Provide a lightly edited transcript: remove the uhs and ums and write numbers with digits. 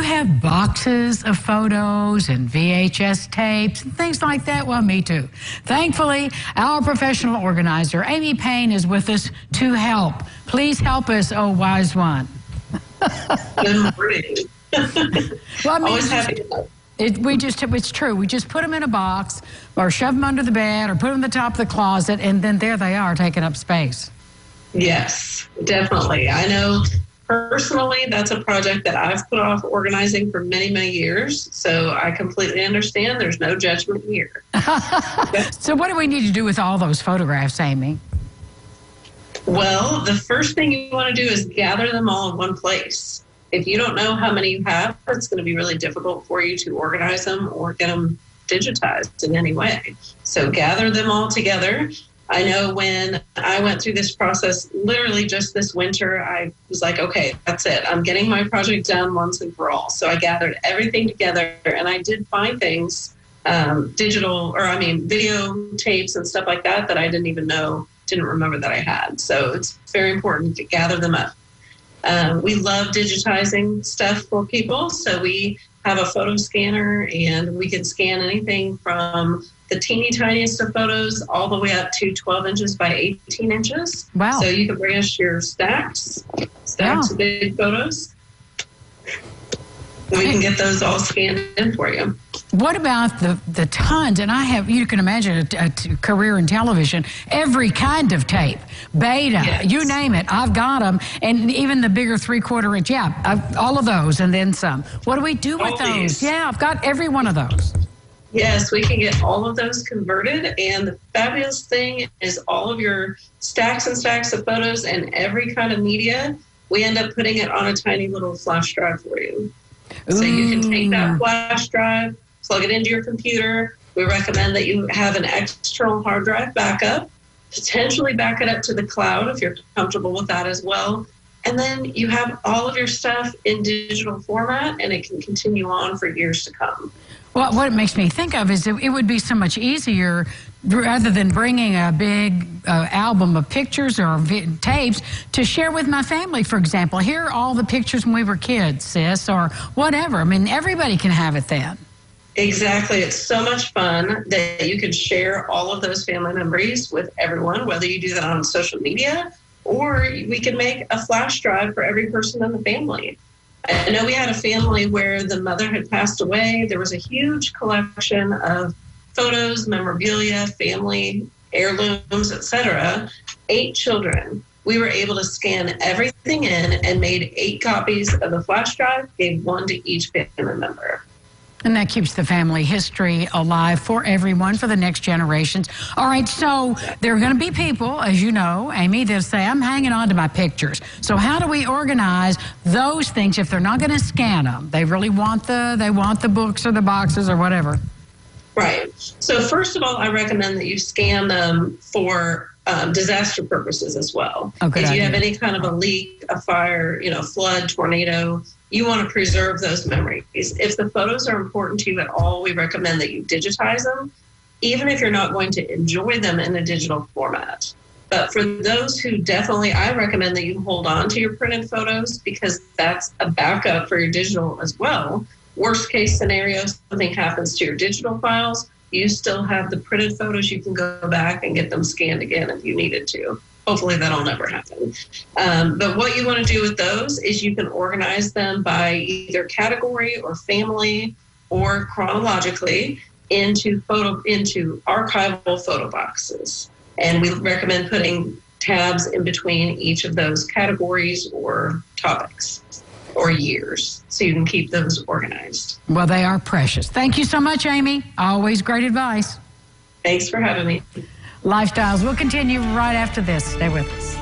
have boxes of photos and VHS tapes and things like that? Well, me too. Thankfully, our professional organizer, Amy Payne, is with us to help. Please help us, oh wise one. Good morning. Well, I mean, Always happy to help. It's true. We just put them in a box or shove them under the bed or put them in the top of the closet, and then there they are taking up space. Yes, definitely. I know personally that's a project that I've put off organizing for many, many years. So I completely understand. There's no judgment here. So what do we need to do with all those photographs, Amy? Well, the first thing you want to do is gather them all in one place. If you don't know how many you have, it's going to be really difficult for you to organize them or get them digitized in any way. So gather them all together. I know when I went through this process, literally just this winter, I was like, okay, that's it. I'm getting my project done once and for all. So I gathered everything together, and I did find things, video tapes and stuff like that I didn't remember that I had. So it's very important to gather them up. We love digitizing stuff for people. So we have a photo scanner, and we can scan anything from the teeny tiniest of photos all the way up to 12 inches by 18 inches. Wow. So you can bring us your stacks of big photos. We can get those all scanned in for you. What about the tons? And you can imagine a career in television, every kind of tape, beta, yes. You name it, I've got them. And even the bigger 3/4 inch, all of those and then some. What do we do with those? These. Yeah, I've got every one of those. Yes, we can get all of those converted. And the fabulous thing is all of your stacks and stacks of photos and every kind of media, we end up putting it on a tiny little flash drive for you. So you can take that flash drive, plug it into your computer. We recommend that you have an external hard drive backup, potentially back it up to the cloud if you're comfortable with that as well. And then you have all of your stuff in digital format, and it can continue on for years to come. Well, what it makes me think of is it would be so much easier, rather than bringing a big album of pictures or tapes, to share with my family, for example. Here are all the pictures when we were kids, sis, or whatever. I mean, everybody can have it then. Exactly. It's so much fun that you can share all of those family memories with everyone, whether you do that on social media or we can make a flash drive for every person in the family. I know we had a family where the mother had passed away. There was a huge collection of photos, memorabilia, family heirlooms, etc. 8 children. We were able to scan everything in and made 8 copies of the flash drive, gave 1 to each family member. And that keeps the family history alive for everyone, for the next generations. All right, so there are going to be people, as you know, Amy, that say, I'm hanging on to my pictures. So how do we organize those things if they're not going to scan them? They really want the books or the boxes or whatever. Right. So first of all, I recommend that you scan them for disaster purposes as well. If you have any kind of a leak, a fire, flood, tornado, you want to preserve those memories. If the photos are important to you at all, we recommend that you digitize them, even if you're not going to enjoy them in a digital format. But for those who definitely, I recommend that you hold on to your printed photos, because that's a backup for your digital as well. Worst case scenario, something happens to your digital files, you still have the printed photos. You can go back and get them scanned again if you needed to. Hopefully that'll never happen. But what you want to do with those is you can organize them by either category or family or chronologically into archival photo boxes. And we recommend putting tabs in between each of those categories or topics or years, so you can keep those organized. Well, they are precious. Thank you so much, Amy. Always great advice. Thanks for having me. Lifestyles will continue right after this. Stay with us.